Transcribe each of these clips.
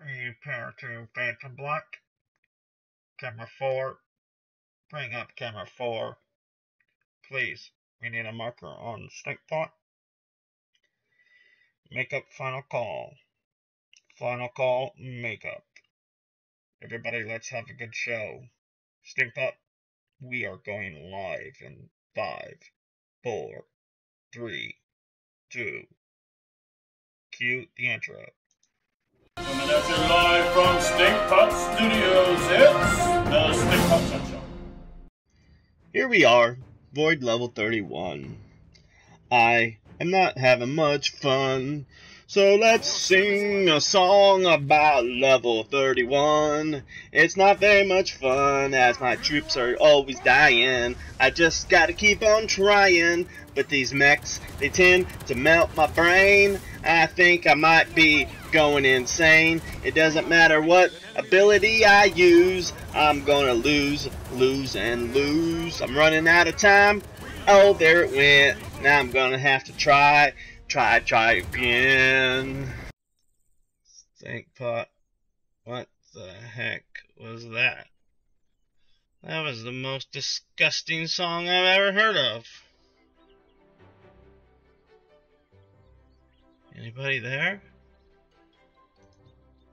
Repair to Phantom Black. Camera 4. Bring up camera 4. Please, we need a marker on Stinkpot. Makeup final call. Final call, makeup. Everybody, let's have a good show. Stinkpot, we are going live in 5, 4, 3, 2. Cue the intro. Coming at you live from Stinkpot Studios, it's the Stinkpot Show. Here we are, Void level 31. I am not having much fun, so let's sing a song about level 31. It's not very much fun, as my troops are always dying. I just gotta keep on trying, but these mechs, they tend to melt my brain. I think I might be going insane. It doesn't matter what ability I use, I'm gonna lose, and lose. I'm running out of time. Oh, there it went. Now I'm gonna have to try again. Stinkpot. What the heck was that? That was the most disgusting song I've ever heard of. Anybody there?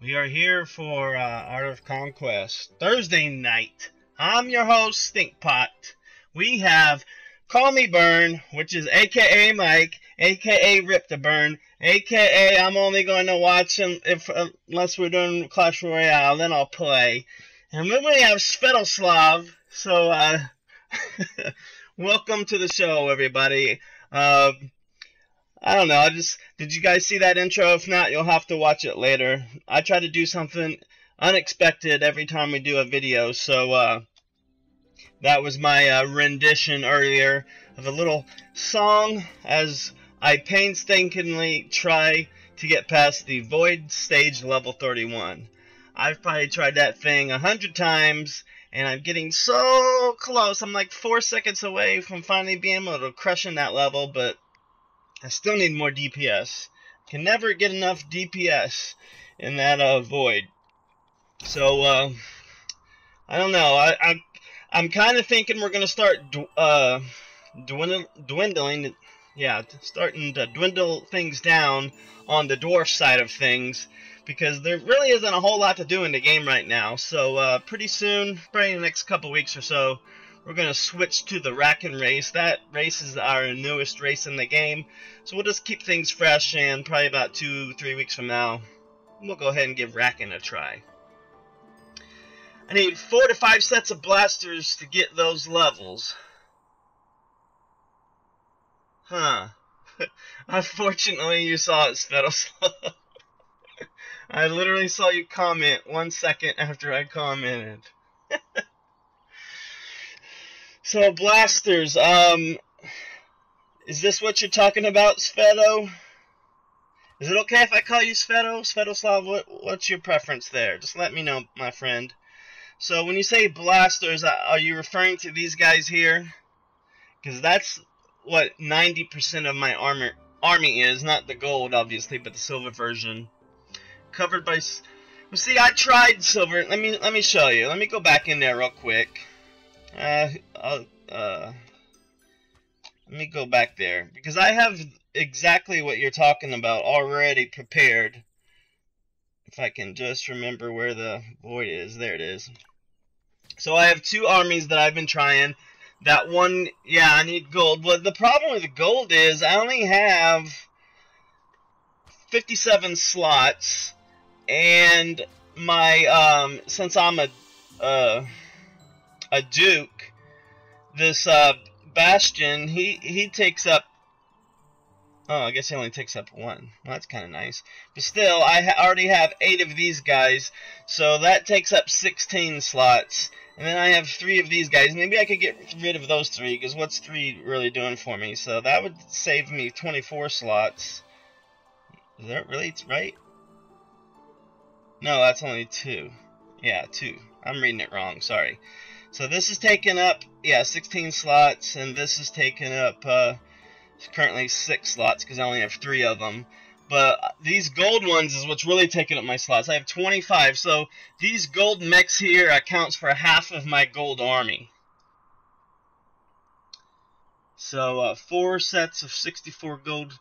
We are here for Art of Conquest Thursday night. I'm your host, Stinkpot. We have Call Me Burn, which is aka Mike, aka Rip to Burn, aka I'm only going to watch him unless we're doing Clash Royale, then I'll play. And then we have Svetoslav. So welcome to the show, everybody. I don't know, did you guys see that intro? If not, you'll have to watch it later. I try to do something unexpected every time we do a video, so that was my rendition earlier of a little song as I painstakingly try to get past the Void stage level 31. I've probably tried that thing 100 times, and I'm getting so close. I'm like 4 seconds away from finally being able to crush in that level, but I still need more DPS. Can never get enough DPS in that Void. So, I don't know. I'm kind of thinking we're going to start dwindling. Yeah, starting to dwindle things down on the dwarf side of things, because there really isn't a whole lot to do in the game right now. So, pretty soon, probably in the next couple weeks or so, we're going to switch to the Racken race. That race is our newest race in the game. So we'll just keep things fresh, and probably about 2-3 weeks from now, we'll go ahead and give Racken a try. I need 4 to 5 sets of blasters to get those levels. Huh. Unfortunately, you saw it, Svetoslav. I literally saw you comment 1 second after I commented. So, blasters, is this what you're talking about, Sveto? Is it okay if I call you Sveto? Svetoslav, what's your preference there? Just let me know, my friend. So, when you say blasters, are you referring to these guys here? Because that's what 90% of my army is. Not the gold, obviously, but the silver version. Covered by... Well, see, I tried silver. Let me show you. Let me go back in there real quick. Let me go back there, because I have exactly what you're talking about already prepared. If I can just remember where the void is. There it is. So I have 2 armies that I've been trying. That one, yeah, I need gold. But the problem with the gold is I only have 57 slots, and my since I'm a Duke, this Bastion, he takes up, oh, I guess he only takes up 1. Well, that's kind of nice. But still, I already have 8 of these guys, so that takes up 16 slots. And then I have 3 of these guys. Maybe I could get rid of those 3, because what's 3 really doing for me? So that would save me 24 slots. Is that really right? No, that's only 2. Yeah, 2. I'm reading it wrong, sorry. So this is taking up, yeah, 16 slots, and this is taking up currently 6 slots, because I only have 3 of them. But these gold ones is what's really taking up my slots. I have 25, so these gold mechs here accounts for half of my gold army. So 4 sets of 64 gold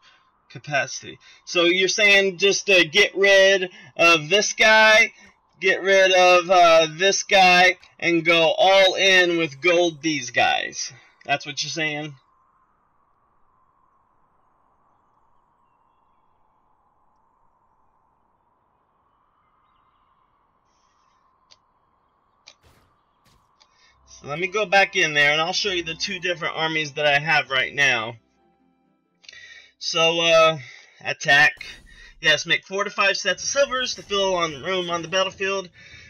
capacity. So you're saying just get rid of this guy, get rid of this guy, and go all in with gold these guys. That's what you're saying? So let me go back in there and I'll show you the 2 different armies that I have right now. So, attack. Yes, make 4 to 5 sets of silvers to fill on room on the battlefield.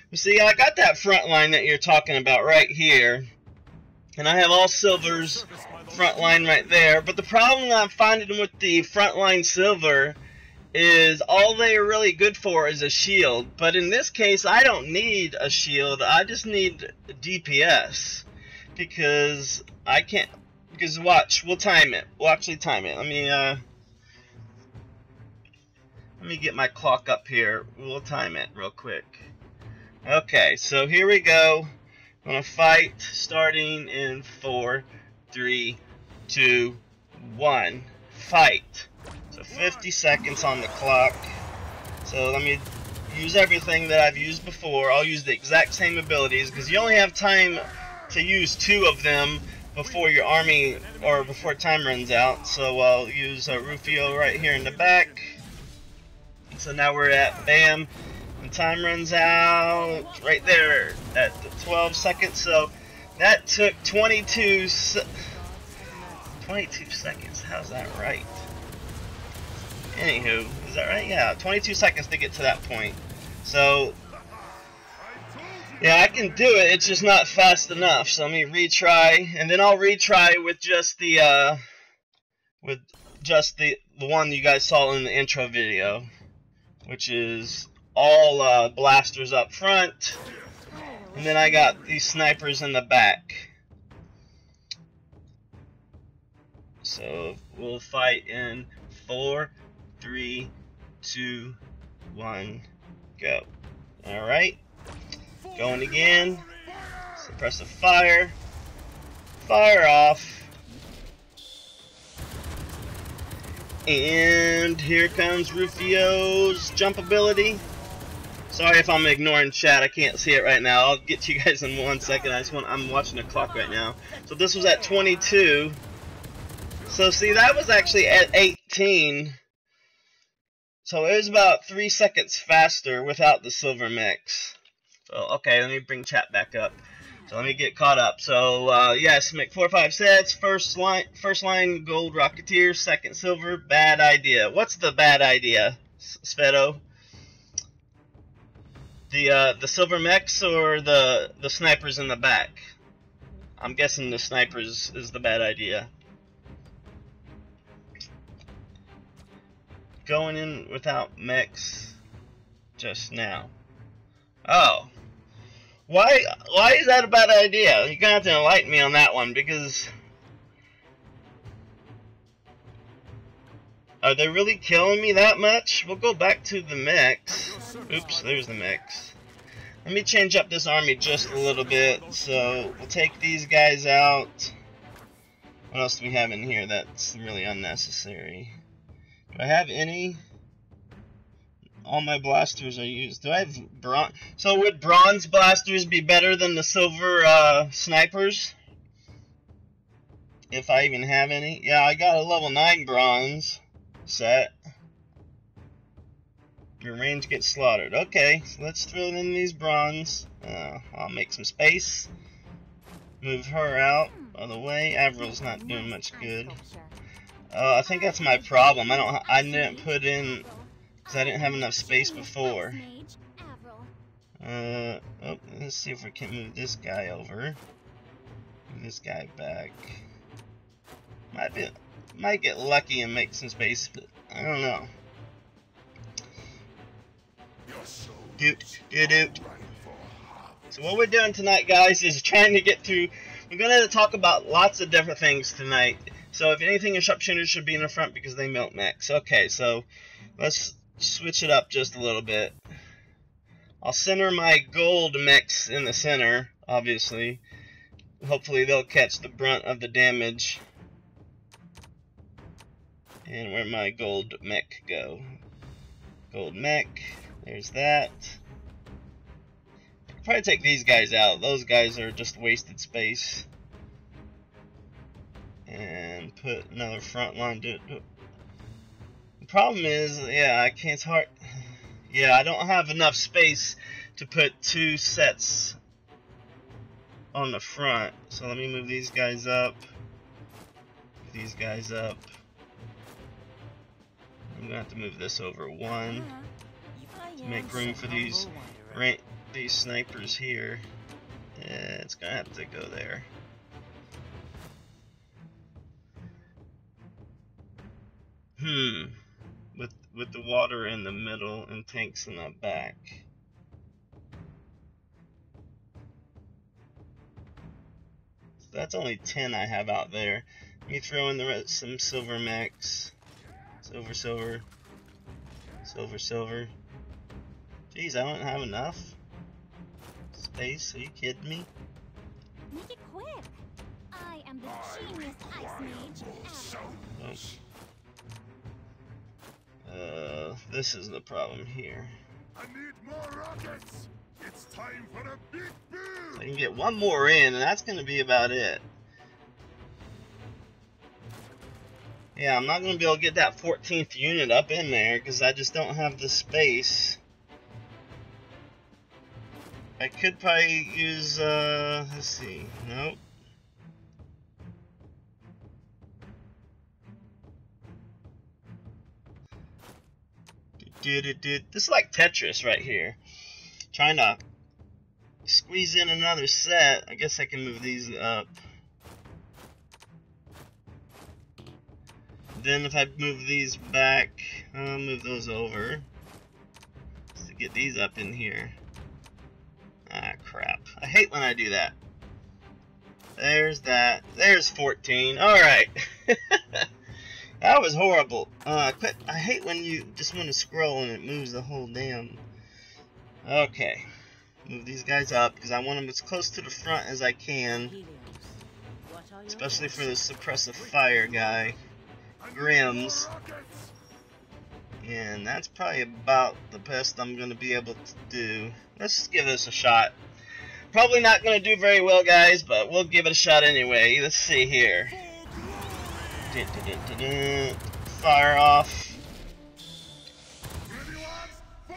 You see, I got that front line that you're talking about right here. And I have all silvers front line right there. But the problem I'm finding with the front line silver is all they are really good for is a shield. But in this case, I don't need a shield. I just need DPS. Because I can't... Because watch, we'll time it. We'll actually time it. Let me get my clock up here. We'll time it real quick. Okay, so here we go. I'm going to fight starting in 4, 3, 2, 1. Fight. So 50 seconds on the clock. So let me use everything that I've used before. I'll use the exact same abilities because you only have time to use 2 of them before your army, or before time runs out. So I'll use Rufio right here in the back. So now we're at bam, and time runs out right there at the 12 seconds. So that took 22 seconds. How's that right? Anywho, is that right? Yeah, 22 seconds to get to that point. So yeah, I can do it, it's just not fast enough. So let me retry, and then I'll retry with just the one you guys saw in the intro video, which is all blasters up front, and then I got these snipers in the back. So we'll fight in 4, 3, 2, 1, go. Alright. Going again. Suppressive fire. Fire off. And here comes Rufio's jump ability. Sorry if I'm ignoring chat. I can't see it right now. I'll get to you guys in 1 second. I'm watching the clock right now. So this was at 22. So see, that was actually at 18. So it was about 3 seconds faster without the silver mix. So, okay, let me bring chat back up. So let me get caught up. So yes, make 4 or 5 sets. First line gold Rocketeer, second silver. Bad idea. What's the bad idea, Sveto? The silver mechs or the snipers in the back? I'm guessing the snipers is the bad idea. Going in without mechs just now. Oh. Why is that a bad idea? You're gonna have to enlighten me on that one, because are they really killing me that much? We'll go back to the mechs. Oops, there's the mechs. Let me change up this army just a little bit. So we'll take these guys out. What else do we have in here that's really unnecessary? Do I have any? All my blasters are used. Do I have bronze? So would bronze blasters be better than the silver snipers? If I even have any? Yeah, I got a level 9 bronze set. Your range gets slaughtered. Okay, so let's throw in these bronze. I'll make some space. Move her out of the way. Avril's not doing much good. I think that's my problem. I didn't put in, because I didn't have enough space before. Let's see if we can move this guy over. Move this guy back. Might get lucky and make some space, but I don't know. So what we're doing tonight, guys, is trying to get through. We're going to talk about lots of different things tonight. So if anything, your sharpshooters should be in the front because they melt mechs. Okay, so Let's switch it up just a little bit. I'll center my gold mechs in the center, obviously. Hopefully they'll catch the brunt of the damage. And where'd my gold mech go? Gold mech, there's that. I could probably take these guys out. Those guys are just wasted space. And put another front line. The problem is, yeah, I can't. It's hard. Yeah, I don't have enough space to put two sets on the front. So let me move these guys up. These guys up. I'm gonna have to move this over one to make room for these snipers here. Yeah, it's gonna have to go there. With the water in the middle and tanks in the back. So that's only 10 I have out there. Let me throw in the rest, some silver mechs. Silver, silver. Silver, silver. Jeez, I don't have enough space. Are you kidding me? Make it quick. I am the genius ice mage. Oh. This is the problem here. I need more rockets. It's time for a big build. I can get one more in, and that's going to be about it. Yeah, I'm not going to be able to get that 14th unit up in there because I just don't have the space. I could probably use, let's see, nope. This is like Tetris right here. Trying to squeeze in another set. I guess I can move these up. Then if I move these back, I'll move those over just to get these up in here. Ah, crap. I hate when I do that. There's that. There's 14. Alright. That was horrible. I hate when you just want to scroll and it moves the whole damn... Okay. Move these guys up because I want them as close to the front as I can. Especially for the suppressive fire guy. Grims. And that's probably about the best I'm going to be able to do. Let's just give this a shot. Probably not going to do very well, guys, but we'll give it a shot anyway. Let's see here. Fire off.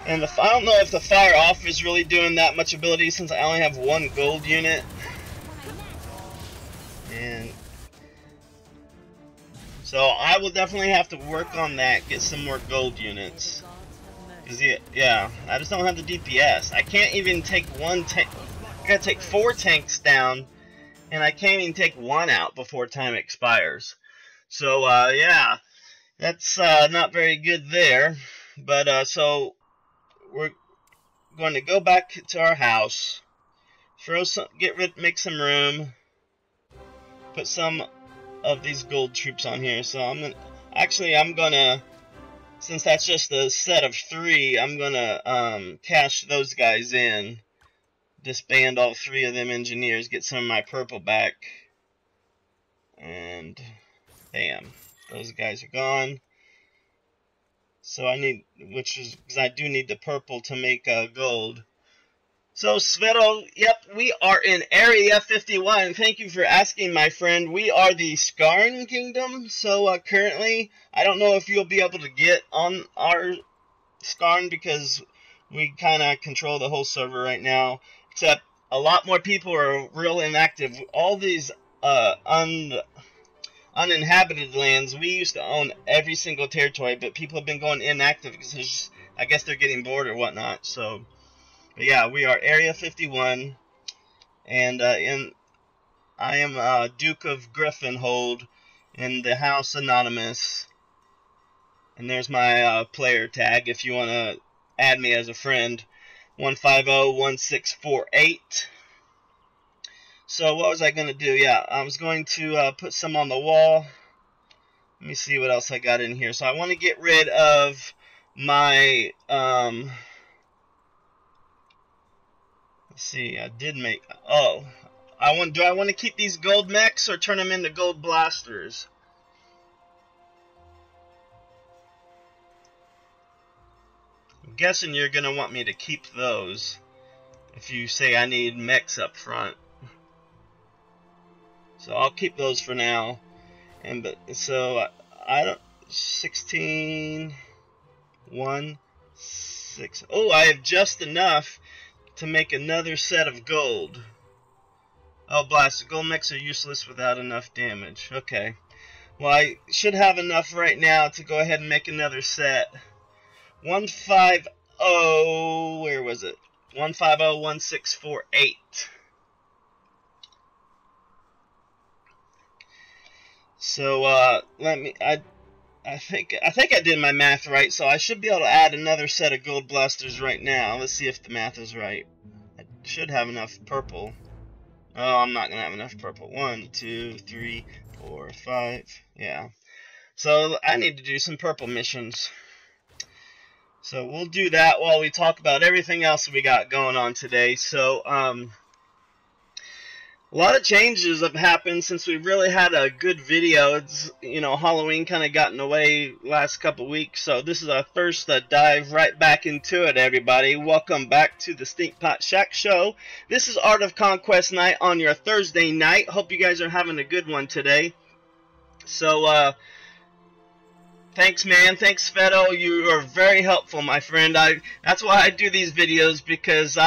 And I don't know if the fire off is really doing that much ability since I only have one gold unit. And so I will definitely have to work on that, get some more gold units. Cause yeah, I just don't have the DPS. I can't even take one tank. I gotta take 4 tanks down, and I can't even take one out before time expires. So yeah, that's not very good there. But so we're going to go back to our house, make some room, put some of these gold troops on here. So I'm gonna since that's just a set of 3, I'm gonna cash those guys in, disband all 3 of them engineers, get some of my purple back, and bam, those guys are gone. So I need, because I do need the purple to make gold. So Sveto, yep, we are in Area 51. Thank you for asking, my friend. We are the Skarn Kingdom. So currently, I don't know if you'll be able to get on our Skarn because we kind of control the whole server right now. Except a lot more people are real inactive. All these uninhabited lands, we used to own every single territory, but people have been going inactive because I guess they're getting bored or whatnot. So, but yeah, we are Area 51, and I am Duke of Griffinhold in the House Anonymous, and there's my player tag if you want to add me as a friend, 1501648. So what was I going to do? Yeah, I was going to put some on the wall. Let me see what else I got in here. So I want to get rid of my let's see, I did make, oh, do I want to keep these gold mechs or turn them into gold blasters? I'm guessing you're gonna want me to keep those if you say I need mechs up front. So I'll keep those for now. And so I don't, 16 1 6. Oh, I have just enough to make another set of gold. Oh, blast. Gold mechs are useless without enough damage. Okay. Well, I should have enough right now to go ahead and make another set. 150, where was it? 1501648. So let me, I think I did my math right, so I should be able to add another set of gold blasters right now. Let's see if the math is right. I should have enough purple. Oh, I'm not gonna have enough purple. 1, 2, 3, 4, 5. Yeah. So I need to do some purple missions. So we'll do that while we talk about everything else we got going on today. So a lot of changes have happened since we really had a good video. It's, you know, Halloween kind of gotten away last couple weeks, so this is our first dive right back into it, everybody. Welcome back to the Stinkpot Shack Show. This is Art of Conquest night on your Thursday night. Hope you guys are having a good one today. So, thanks, man. Thanks, Fedo. You are very helpful, my friend. That's why I do these videos, because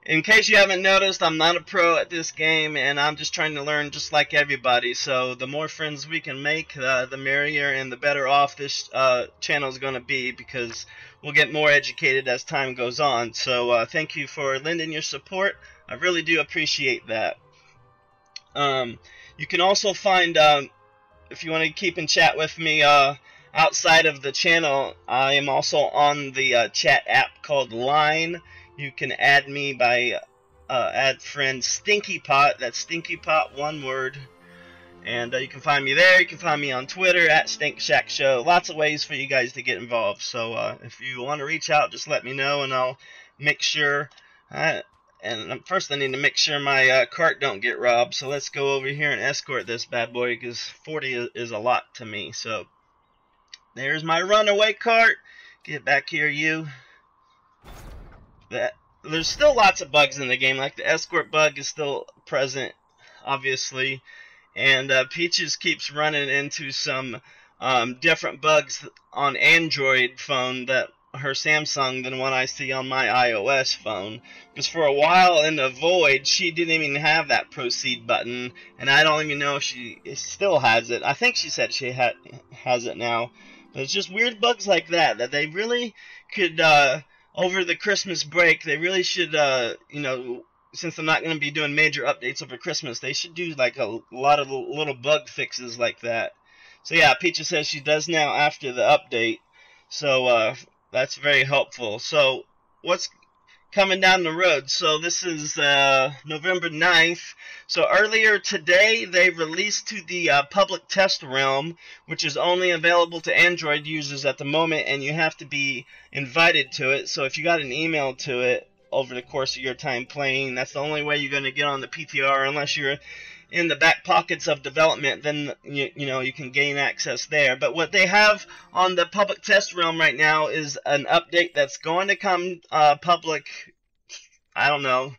in case you haven't noticed, I'm not a pro at this game, and I'm just trying to learn just like everybody. So the more friends we can make, the merrier and the better off this channel is going to be, because we'll get more educated as time goes on. So thank you for lending your support. I really do appreciate that. You can also find, if you want to keep in chat with me outside of the channel, I am also on the chat app called Line. You can add me by add friend Stinkpot. That's Stinkpot, one word. And you can find me there. You can find me on Twitter at Stink Shack Show. Lots of ways for you guys to get involved. So if you want to reach out, just let me know, and I'll make sure. And first, I need to make sure my cart don't get robbed. So let's go over here and escort this bad boy, because 40 is a lot to me. So there's my runaway cart. Get back here, you. There's still lots of bugs in the game, like the escort bug is still present, obviously, and Peaches keeps running into some different bugs on Android phone that her Samsung than what I see on my iOS phone, because for a while in the Void she didn't even have that proceed button, and I don't even know if she still has it. I think she said she has it now, but it's just weird bugs like that they really could over the Christmas break, they really should, you know, since I'm not going to be doing major updates over Christmas, they should do like a lot of little bug fixes like that. So yeah, Peaches says she does now after the update. So that's very helpful. So what's coming down the road? So this is November 9th. So earlier today, they released to the public test realm, which is only available to Android users at the moment, and you have to be invited to it. So if you got an email to it over the course of your time playing, that's the only way you're going to get on the PTR, unless you're in the back pockets of development, then you know you can gain access there. But what they have on the public test realm right now is an update that's going to come public, I don't know,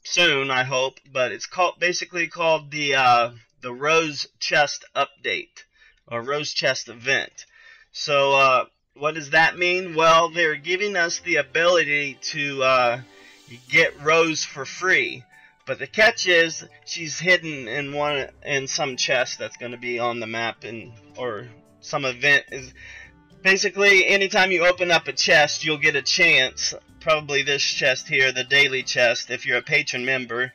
soon, I hope, but it's basically called the Rose Chest Update, or Rose Chest Event. So what does that mean? Well, they're giving us the ability to get Rose for free, but the catch is she's hidden in some chest that's going to be on the map, or some event. Is basically anytime you open up a chest, you'll get a chance. Probably this chest here, the daily chest, if you're a patron member.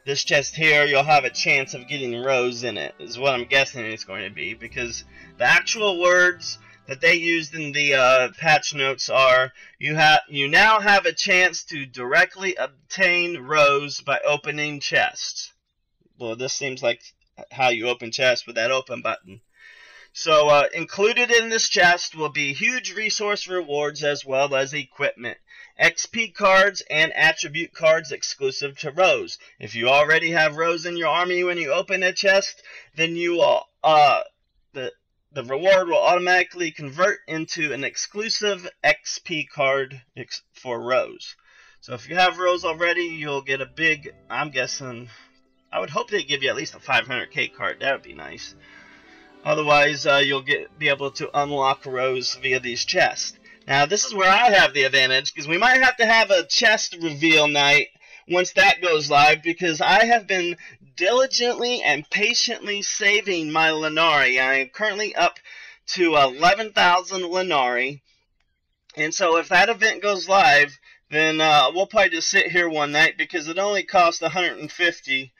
This chest here, you'll have a chance of getting Rose in it, is what I'm guessing it's going to be, because the actual words that they used in the patch notes are, you now have a chance to directly obtain Rose by opening chests. Well, this seems like how you open chests with that open button. So included in this chest will be huge resource rewards as well as equipment, XP cards, and attribute cards exclusive to Rose. If you already have Rose in your army when you open a chest, then you will, the reward will automatically convert into an exclusive XP card for Rose. So if you have Rose already, you'll get a big, I'm guessing, I would hope they give you at least a 500k card. That would be nice. Otherwise, you'll be able to unlock Rose via these chests. Now, this is where I have the advantage, because we might have to have a chest reveal night once that goes live, because I have been diligently and patiently saving my Lenari. I am currently up to 11,000 Lenari, and so if that event goes live, then we'll probably just sit here one night, because it only costs 150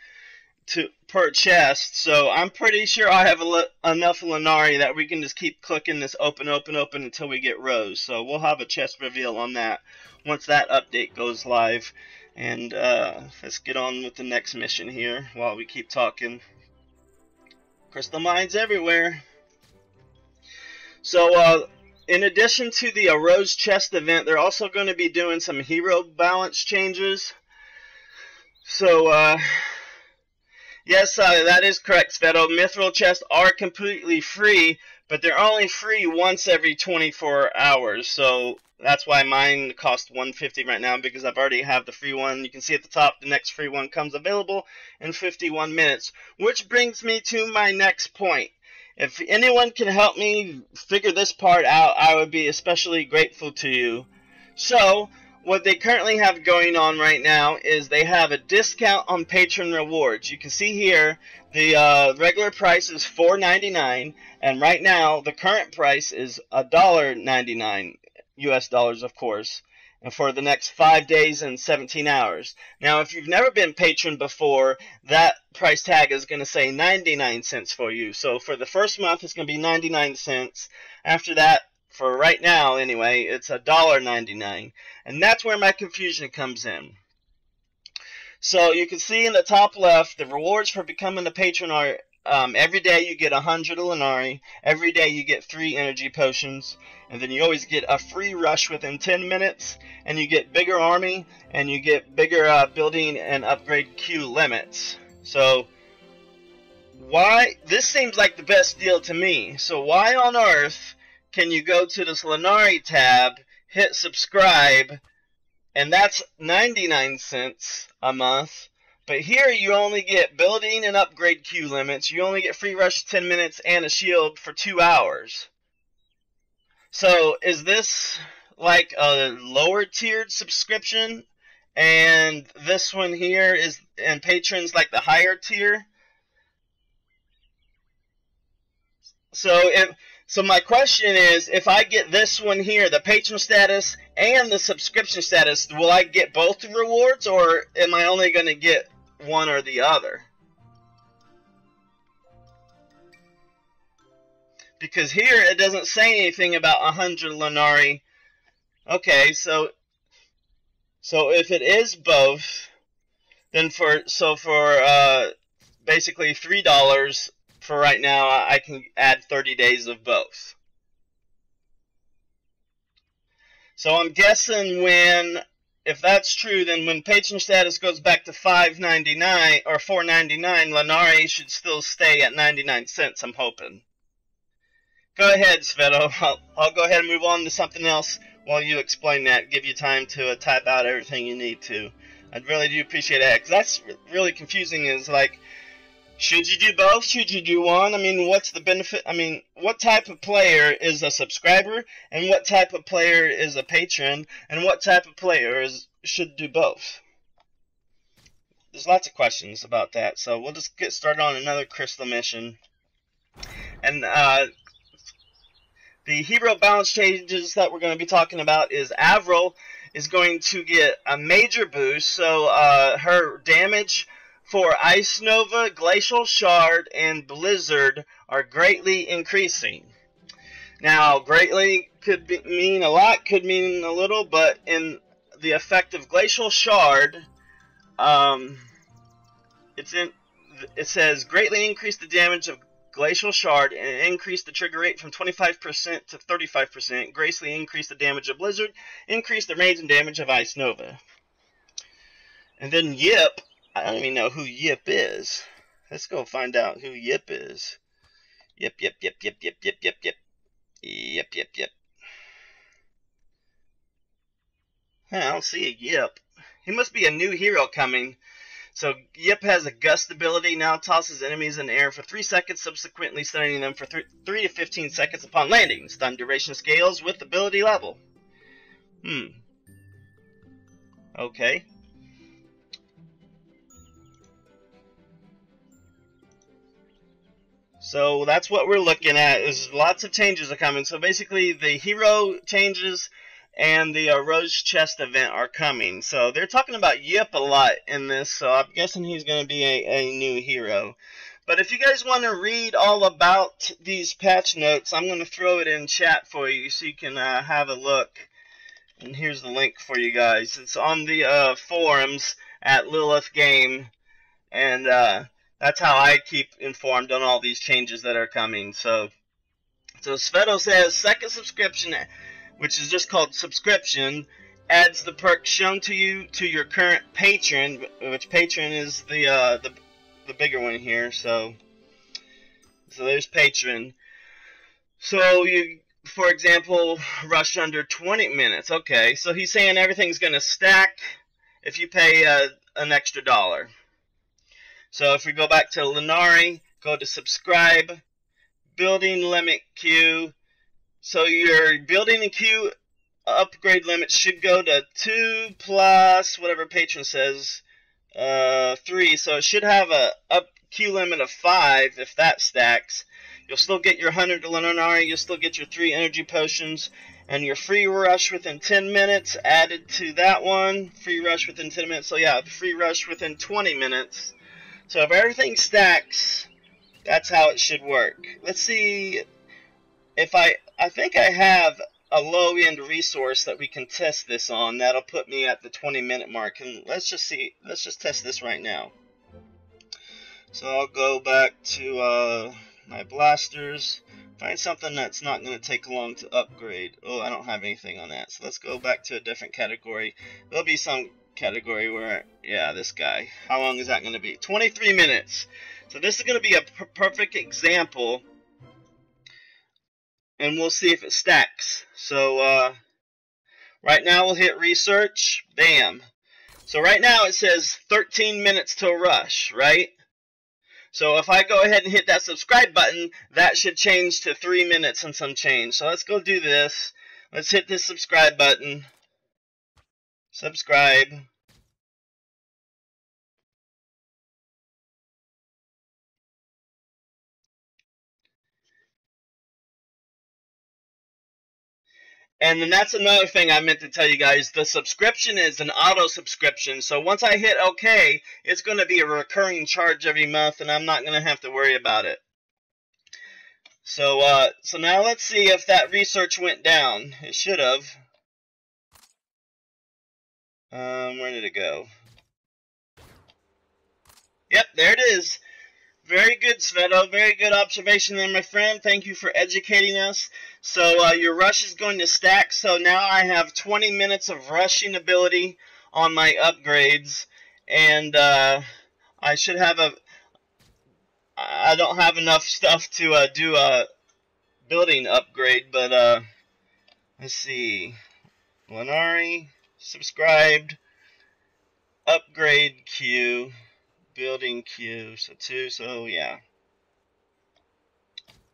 per chest, so I'm pretty sure I have enough Lenari that we can just keep clicking this open until we get Rose. So we'll have a chest reveal on that once that update goes live. And let's get on with the next mission here while we keep talking. Crystal mines everywhere. So in addition to the Rose chest event, they're also going to be doing some hero balance changes. So yes, that is correct, Sveto. Mithril chests are completely free, but they're only free once every 24 hours. So that's why mine costs 150 right now, because I've already have the free one. You can see at the top, the next free one comes available in 51 minutes. Which brings me to my next point. If anyone can help me figure this part out, I would be especially grateful to you. So what they currently have going on right now is they have a discount on Patron rewards. You can see here the regular price is $4.99, and right now the current price is $1.99 US dollars, of course, and for the next 5 days and 17 hours. Now, if you've never been patron before, that price tag is going to say 99 cents for you. So for the first month, it's going to be 99 cents. After that, for right now anyway, it's $1.99. And that's where my confusion comes in. So you can see in the top left, the rewards for becoming a patron are every day you get 100 Lenari, every day you get 3 energy potions, and then you always get a free rush within 10 minutes, and you get bigger army, and you get bigger building and upgrade queue limits. So why, this seems like the best deal to me. So why on earth can you go to this Lenari tab, hit subscribe, and that's 99 cents a month, but here you only get building and upgrade queue limits, you only get free rush 10 minutes and a shield for 2 hours. So is this like a lower tiered subscription, and this one here is, and patrons like the higher tier? So my question is, if I get this one here, the patron status and the subscription status, will I get both the rewards, or am I only going to get one or the other? Because here it doesn't say anything about 100 Lenari. Okay, so if it is both, then for basically $3 for right now, I can add 30 days of both. So I'm guessing if that's true, then when patron status goes back to $5.99 or $4.99, Lenari should still stay at 99 cents, I'm hoping. Go ahead, Sveto. I'll go ahead and move on to something else while you explain that. Give you time to type out everything you need to. I really do appreciate that, because that's really confusing. Is like, should you do both? Should you do one? I mean, what's the benefit? I mean, what type of player is a subscriber, and what type of player is a patron, and what type of player should do both? There's lots of questions about that, so we'll just get started on another crystal mission. And the hero balance changes that we're going to be talking about is Avril is going to get a major boost, so her damage for Ice Nova, Glacial Shard, and Blizzard are greatly increasing. Now, greatly could mean a lot, could mean a little, but in the effect of Glacial Shard, it says greatly increase the damage of Glacial Shard and increase the trigger rate from 25% to 35%. Greatly increase the damage of Blizzard. Increase the range and damage of Ice Nova. And then Yip. I don't even know who Yip is. Let's go find out who Yip is. Yip. I don't see a Yip. He must be a new hero coming. So Yip has a gust ability, now tosses enemies in the air for 3 seconds, subsequently stunning them for 3 to 15 seconds upon landing. Stun duration scales with ability level. Okay. So that's what we're looking at, is lots of changes are coming. So basically the hero changes and the Rose Chest event are coming. So they're talking about Yip a lot in this, so I'm guessing he's going to be a new hero. But if you guys want to read all about these patch notes, I'm going to throw it in chat for you so you can have a look. And here's the link for you guys. It's on the forums at Lilith Game, and that's how I keep informed on all these changes that are coming. So Sveto says, second subscription, which is just called subscription, adds the perk shown to you to your current patron, which patron is the bigger one here. So there's patron. So you, for example, rush under 20 minutes. Okay, so he's saying everything's going to stack if you pay an extra $1. So if we go back to Lenari, go to subscribe, building limit queue. So your building and queue upgrade limit should go to 2 plus whatever patron says, 3. So it should have a up queue limit of 5 if that stacks. You'll still get your 100 Lenari, you'll still get your 3 energy potions, and your free rush within 10 minutes added to that one. Free rush within 10 minutes. So yeah, free rush within 20 minutes. So if everything stacks, that's how it should work. Let's see if I think I have a low-end resource that we can test this on. That'll put me at the 20-minute mark. And let's just see. Let's just test this right now. So I'll go back to my blasters. Find something that's not going to take long to upgrade. Oh, I don't have anything on that. So let's go back to a different category. There'll be some category where, yeah, this guy. How long is that going to be? 23 minutes. So this is going to be a perfect example. And we'll see if it stacks. So right now we'll hit research. Bam. So right now it says 13 minutes to rush, right? So if I go ahead and hit that subscribe button, that should change to 3 minutes and some change. So let's go do this. Let's hit this subscribe button. Subscribe. And then that's another thing I meant to tell you guys. The subscription is an auto subscription. So once I hit OK, it's going to be a recurring charge every month, and I'm not going to have to worry about it. So now let's see if that research went down. It should have. Where did it go? Yep, there it is. Very good, Sveto. Very good observation there, my friend. Thank you for educating us. So your rush is going to stack. So now I have 20 minutes of rushing ability on my upgrades. And I should have I don't have enough stuff to do a building upgrade. But let's see. Lenari, subscribed. Upgrade queue. Building queue, so 2, so yeah.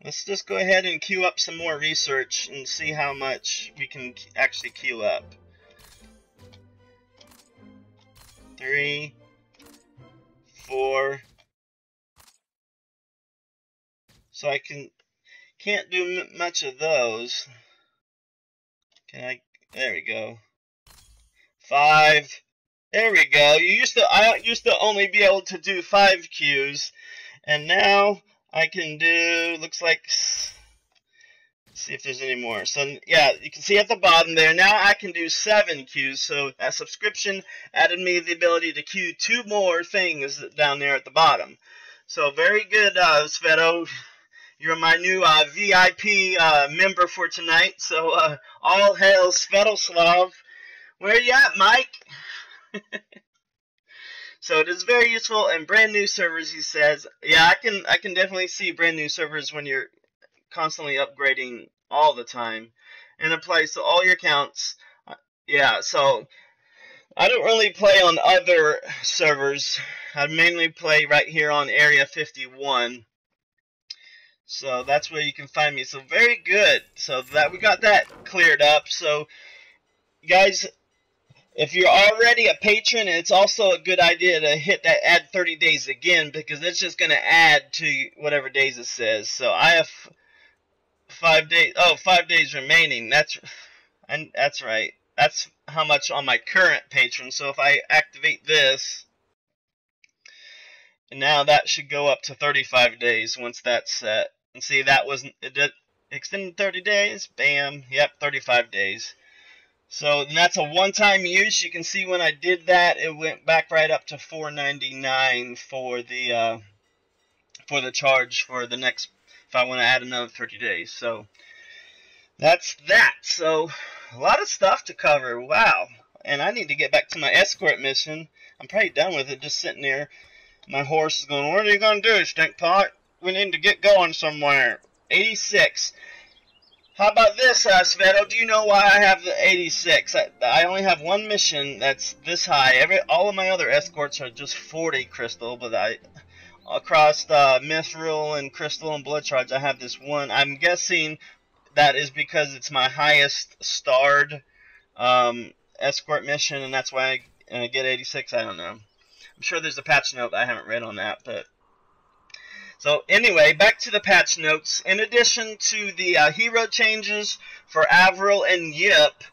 Let's just go ahead and queue up some more research and see how much we can actually queue up. 3, 4. So I can't do much of those. Can I? There we go. 5. There we go. I used to only be able to do 5 queues, and now I can do, looks like, let's see if there's any more. So yeah, you can see at the bottom there, now I can do 7 queues. So that subscription added me the ability to queue 2 more things down there at the bottom. So very good, Sveto. You're my new VIP member for tonight. So all hail Svetoslav. Where you at, Mike? So it is very useful and brand new servers, he says. Yeah, I can definitely see brand new servers when you're constantly upgrading all the time. And it applies to all your accounts. Yeah, so I don't really play on other servers. I mainly play right here on Area 51. So that's where you can find me. So very good. So that we got that cleared up. So guys, if you're already a patron, it's also a good idea to hit that add 30 days again, because it's just going to add to whatever days it says. So I have 5 days. Oh, 5 days remaining. That's right. That's how much on my current patron. So if I activate this, now that should go up to 35 days once that's set. And see, that wasn't, it did extended 30 days. Bam. Yep, 35 days. So that's a one-time use. You can see when I did that, it went back right up to $4.99 for the charge for the next, if I want to add another 30 days. So that's that. So a lot of stuff to cover. Wow. And I need to get back to my escort mission. I'm probably done with it, just sitting there. My horse is going, what are you going to do, Stinkpot? We need to get going somewhere. 86. How about this, Sveto? Do you know why I have the 86? I only have one mission that's this high. All of my other escorts are just 40 crystal, but across Mithril and Crystal and Blood Charge, I have this one. I'm guessing that is because it's my highest starred escort mission, and that's why I get 86. I don't know. I'm sure there's a patch note that I haven't read on that, but so anyway, back to the patch notes. In addition to the hero changes for Avril and Yip,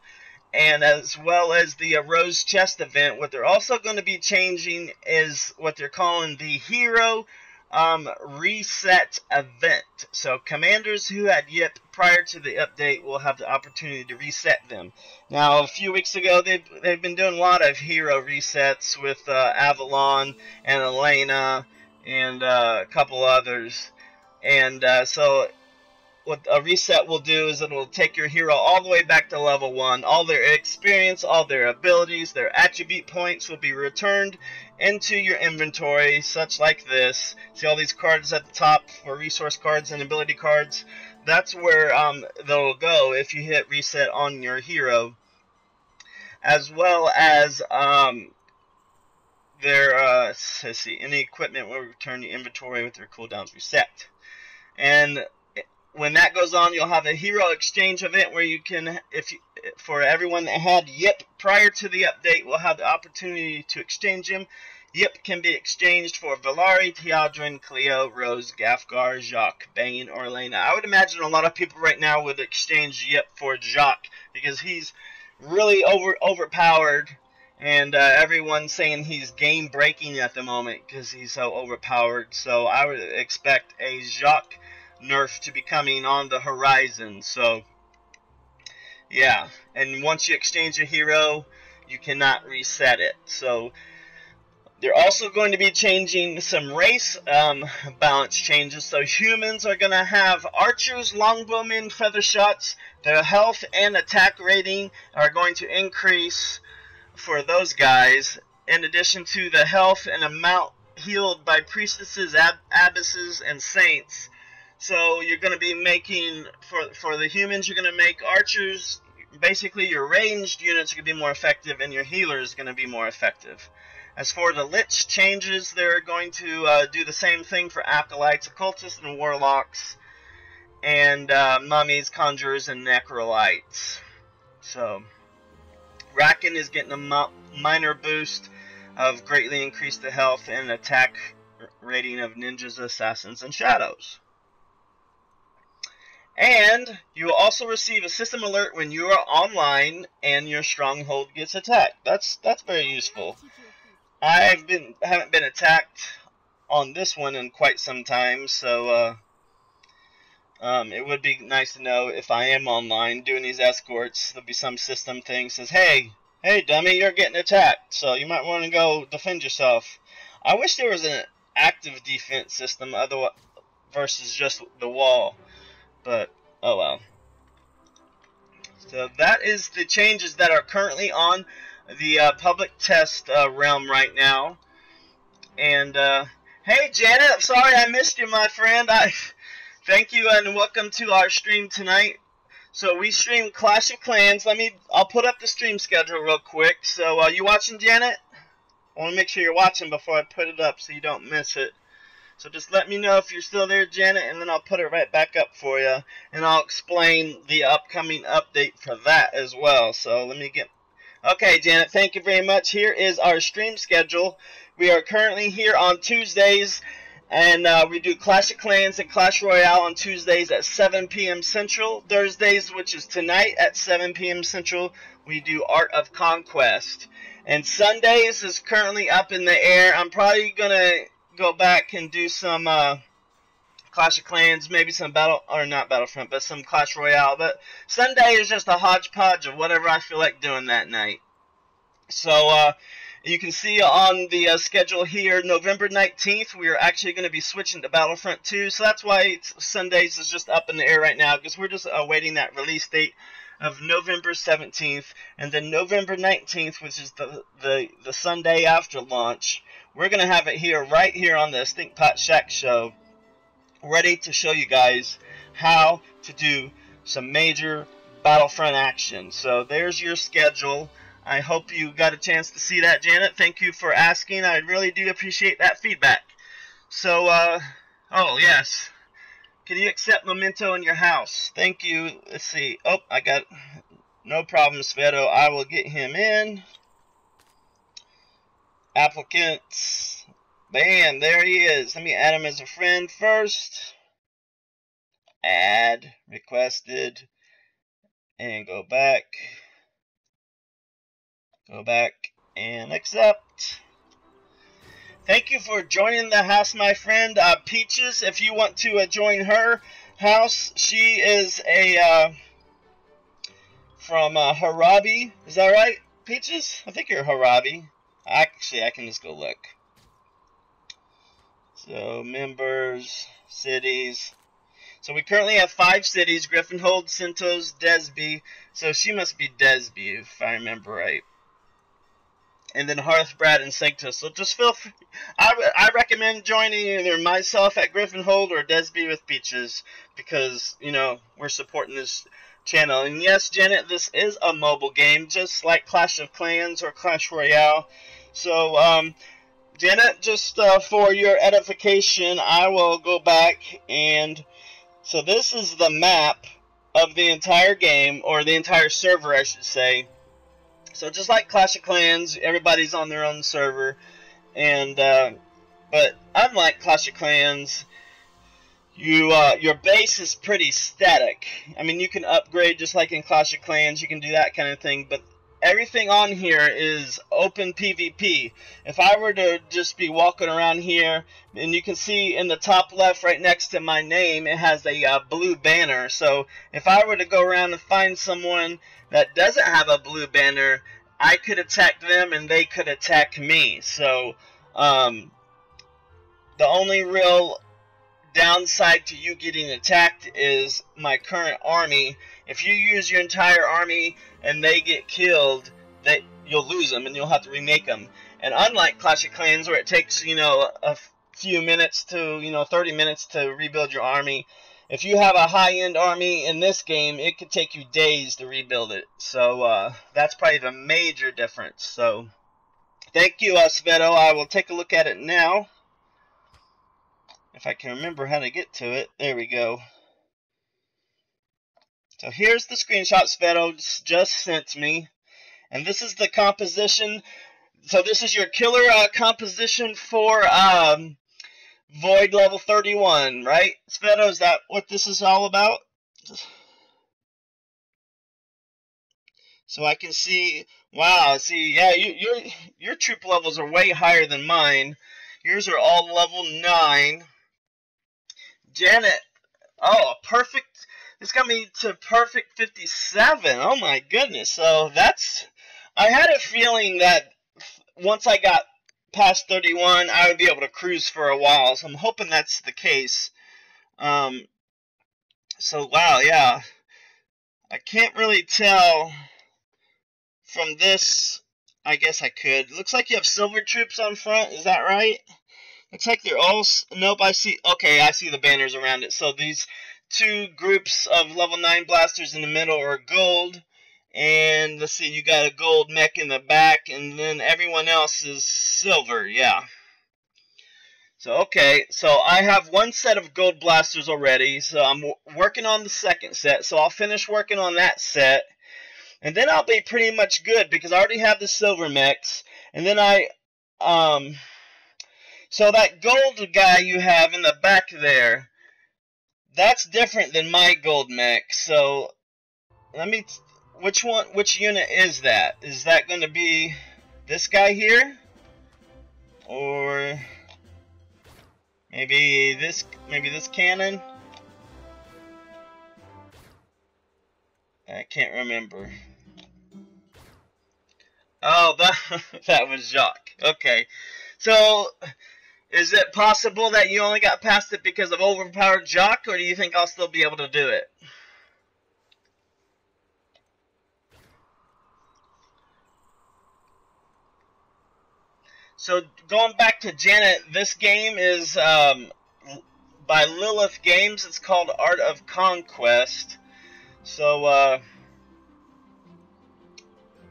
and as well as the Rose Chest event, what they're also going to be changing is what they're calling the Hero Reset event. So commanders who had Yip prior to the update will have the opportunity to reset them. Now, a few weeks ago, they've been doing a lot of hero resets with Avalon and Elena and a couple others. And so what a reset will do is it will take your hero all the way back to level 1. All their experience, all their abilities, their attribute points will be returned into your inventory, such like this. See all these cards at the top for resource cards and ability cards? That's where they'll go if you hit reset on your hero. As well as let's see, any equipment will return the inventory with their cooldowns reset. And when that goes on, you'll have a hero exchange event where you can, for everyone that had Yip prior to the update, will have the opportunity to exchange him. Yip can be exchanged for Valari, Teodrin, Cleo, Rose, Gafgar, Jacques, Bane, or Elena. I would imagine a lot of people right now would exchange Yip for Jacques because he's really overpowered. And everyone's saying he's game breaking at the moment because he's so overpowered. So I would expect a Jacques nerf to be coming on the horizon. So yeah, and once you exchange a hero, you cannot reset it. So they're also going to be changing some race balance changes. So humans are going to have archers, longbowmen, feather shots. Their health and attack rating are going to increase for those guys, in addition to the health and amount healed by priestesses, abbesses, and saints. So you're going to be making, for the humans, you're going to make archers, basically your ranged units are going to be more effective, and your healer is going to be more effective. As for the lich changes, they're going to do the same thing for acolytes, occultists, and warlocks, and mummies, conjurers, and necrolites. So Raken is getting a minor boost of greatly increased the health and attack rating of ninjas, assassins, and shadows. And you will also receive a system alert when you are online and your stronghold gets attacked. That's very useful. I haven't been attacked on this one in quite some time, so it would be nice to know if I am online doing these escorts. There'll be some system thing that says, hey dummy, you're getting attacked, so you might want to go defend yourself. I wish there was an active defense system, versus just the wall. But oh well. So that is the changes that are currently on the public test realm right now. And hey Janet, I'm sorry I missed you, my friend. Thank you and welcome to our stream tonight. So we stream Clash of Clans. I'll put up the stream schedule real quick. So you watching, Janet? I want to make sure you're watching before I put it up so you don't miss it. So just let me know if you're still there, Janet, and then I'll put it right back up for you. And I'll explain the upcoming update for that as well. So let me get... Okay, Janet, thank you very much. Here is our stream schedule. We are currently here on Tuesdays, and we do Clash of Clans and Clash Royale on Tuesdays at 7 p.m. Central. Thursdays, which is tonight at 7 p.m. Central, we do Art of Conquest. And Sundays is currently up in the air. I'm probably going to go back and do some Clash of Clans, maybe some not Battlefront, but some Clash Royale. But Sunday is just a hodgepodge of whatever I feel like doing that night. So you can see on the schedule here, November 19th, we are actually going to be switching to Battlefront 2. So that's why Sundays is just up in the air right now, because we're just awaiting that release date of November 17th. And then November 19th, which is the Sunday after launch, we're going to have it here, right here on the Stinkpot Shack Show, ready to show you guys how to do some major Battlefront action. So there's your schedule. I hope you got a chance to see that, Janet. Thank you for asking. I really do appreciate that feedback. So, oh, yes. Can you accept Memento in your house? Thank you. Let's see. Oh, I got... No problem, Sveto. I will get him in. Applicants. Bam, there he is. Let me add him as a friend first. Add. Requested. And go back. Go back and accept. Thank you for joining the house, my friend. Peaches, if you want to join her house, she is a from Harabi. Is that right, Peaches? I think you're Harabi. Actually, I can just go look. So, members, cities. So we currently have 5 cities: Griffinhold, Centos, Desby. So she must be Desby, if I remember right. And then Hearthbrad and Sanctus. So just feel free. I recommend joining either myself at Griffinhold or Desby with Peaches, because, you know, we're supporting this channel. And yes, Janet, this is a mobile game, just like Clash of Clans or Clash Royale. So, Janet, just for your edification, I will go back and... So this is the map of the entire game, or the entire server, I should say. So just like Clash of Clans, everybody's on their own server, and but unlike Clash of Clans, your base is pretty static. I mean, you can upgrade just like in Clash of Clans, you can do that kind of thing, but everything on here is open PvP. If I were to just be walking around here, and you can see in the top left right next to my name, it has a blue banner. So if I were to go around and find someone that doesn't have a blue banner, I could attack them and they could attack me. So the only real downside to you getting attacked is my current army. If you use your entire army and they get killed, you'll lose them and you'll have to remake them. And unlike Clash of Clans, where it takes, you know, a few minutes to, 30 minutes to rebuild your army, if you have a high-end army in this game, it could take you days to rebuild it. So that's probably the major difference. So thank you, Sveto. I will take a look at it now, if I can remember how to get to it. There we go. So here's the screenshot Sveto just sent me. And this is the composition. So this is your killer composition for Void level 31, right? Sveto, is that what this is all about? So I can see, wow, see, yeah, your troop levels are way higher than mine. Yours are all level 9. Janet, oh, perfect. This got me to perfect 57. Oh my goodness. So that's, I had a feeling that once I got past 31, I would be able to cruise for a while. So I'm hoping that's the case. So wow, yeah. I can't really tell from this. I guess I could. Looks like you have silver troops on front. Is that right? Looks like they're all. Nope, I see. Okay, I see the banners around it. So these two groups of level 9 blasters in the middle are gold. And let's see, you got a gold mech in the back. And then everyone else is silver. Yeah. So, okay. So I have one set of gold blasters already. So I'm working on the second set. So I'll finish working on that set. And then I'll be pretty much good because I already have the silver mechs. And then so that gold guy you have in the back there, that's different than my gold mech. So which unit is that? Is that going to be this guy here? Or maybe this cannon? I can't remember. Oh, that was Jacques. Okay. So is it possible that you only got past it because of overpowered Jacques, or do you think I'll still be able to do it? So going back to Janet, this game is by Lilith Games. It's called Art of Conquest. So let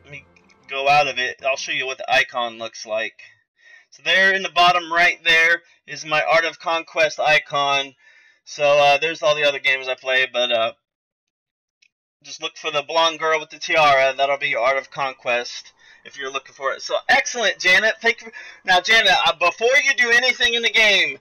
me go out of it. I'll show you what the icon looks like. So there in the bottom right there is my Art of Conquest icon. So there's all the other games I play, but just look for the blonde girl with the tiara. That'll be Art of Conquest if you're looking for it. So excellent, Janet. Thank you. Now, Janet, before you do anything in the game,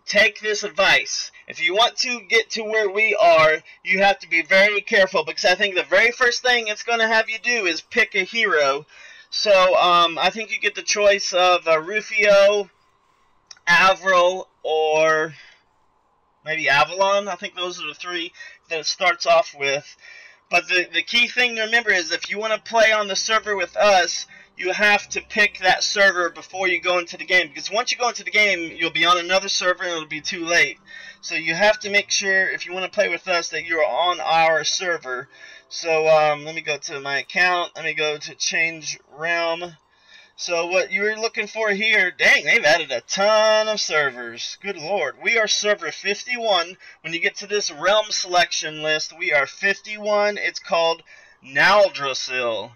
take this advice. If you want to get to where we are, you have to be very careful, because I think the very first thing it's going to have you do is pick a hero. So I think you get the choice of Rufio, Avril, or maybe Avalon. I think those are the three that it starts off with. But the key thing to remember is if you want to play on the server with us, you have to pick that server before you go into the game. Because once you go into the game, you'll be on another server and it'll be too late. So you have to make sure, if you want to play with us, that you're on our server. So let me go to my account. Let me go to change realm. So what you're looking for here, dang, they've added a ton of servers. Good lord. We are server 51. When you get to this realm selection list, we are 51. It's called Naldrasil.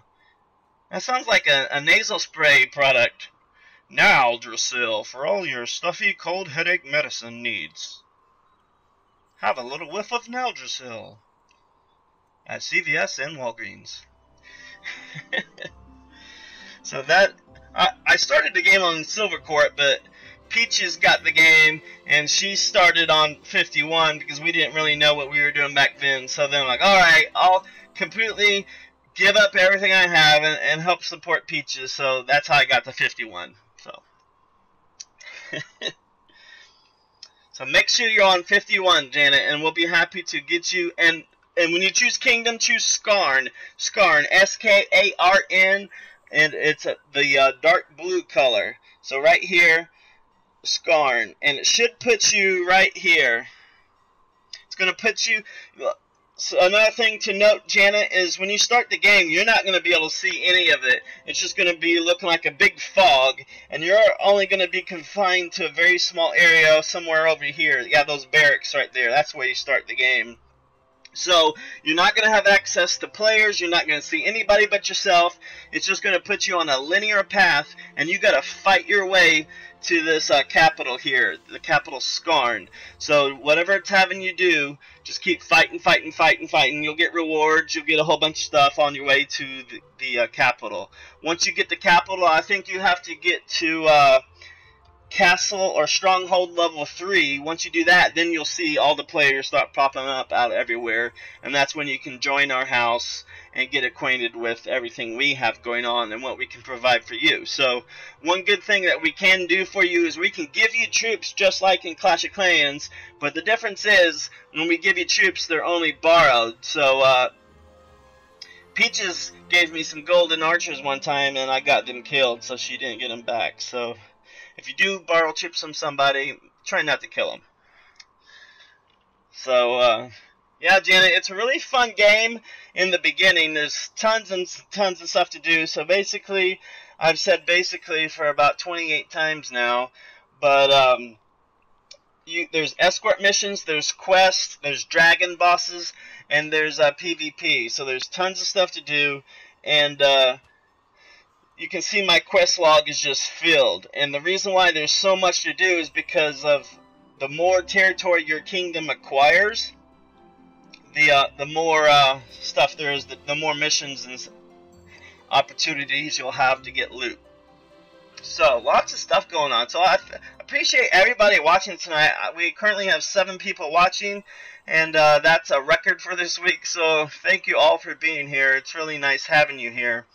That sounds like a nasal spray product. Naldrasil, for all your stuffy cold headache medicine needs. Have a little whiff of Naldrasil at CVS and Walgreens. So that I started the game on Silver Court, but Peaches got the game and she started on 51 because we didn't really know what we were doing back then. So then I'm like, alright, I'll completely give up everything I have and help support Peaches. So that's how I got to 51. So make sure you're on 51, Janet, and we'll be happy to get you. And when you choose Kingdom, choose Skarn. Skarn, S-K-A-R-N. And it's the dark blue color. So right here, Skarn. And it should put you right here. It's going to put you... So another thing to note, Janet, is when you start the game, you're not going to be able to see any of it. It's just going to be looking like a big fog. And you're only going to be confined to a very small area somewhere over here. Yeah, those barracks right there. That's where you start the game. So you're not going to have access to players. You're not going to see anybody but yourself. It's just going to put you on a linear path, and you got to fight your way to this capital here, the capital Skarn. So whatever it's having you do, just keep fighting, fighting, fighting, fighting. You'll get rewards. You'll get a whole bunch of stuff on your way to the capital. Once you get the capital, I think you have to get to Castle or Stronghold level 3. Once you do that, then you'll see all the players start popping up out everywhere, and that's when you can join our house and get acquainted with everything we have going on and what we can provide for you. So one good thing that we can do for you is we can give you troops just like in Clash of Clans, but the difference is when we give you troops, they're only borrowed. So Peaches gave me some golden archers one time and I got them killed, so she didn't get them back. So if you do borrow chips from somebody, try not to kill them. So, yeah, Janet, it's a really fun game in the beginning. There's tons and tons of stuff to do. So basically, I've said basically for about 28 times now, but there's escort missions, there's quests, there's dragon bosses, and there's PvP. So there's tons of stuff to do, and you can see my quest log is just filled. And the reason why there's so much to do is because of the more territory your kingdom acquires, the more stuff there is, the more missions and opportunities you'll have to get loot. So, lots of stuff going on. So, I appreciate everybody watching tonight. We currently have 7 people watching, and that's a record for this week. So, thank you all for being here. It's really nice having you here.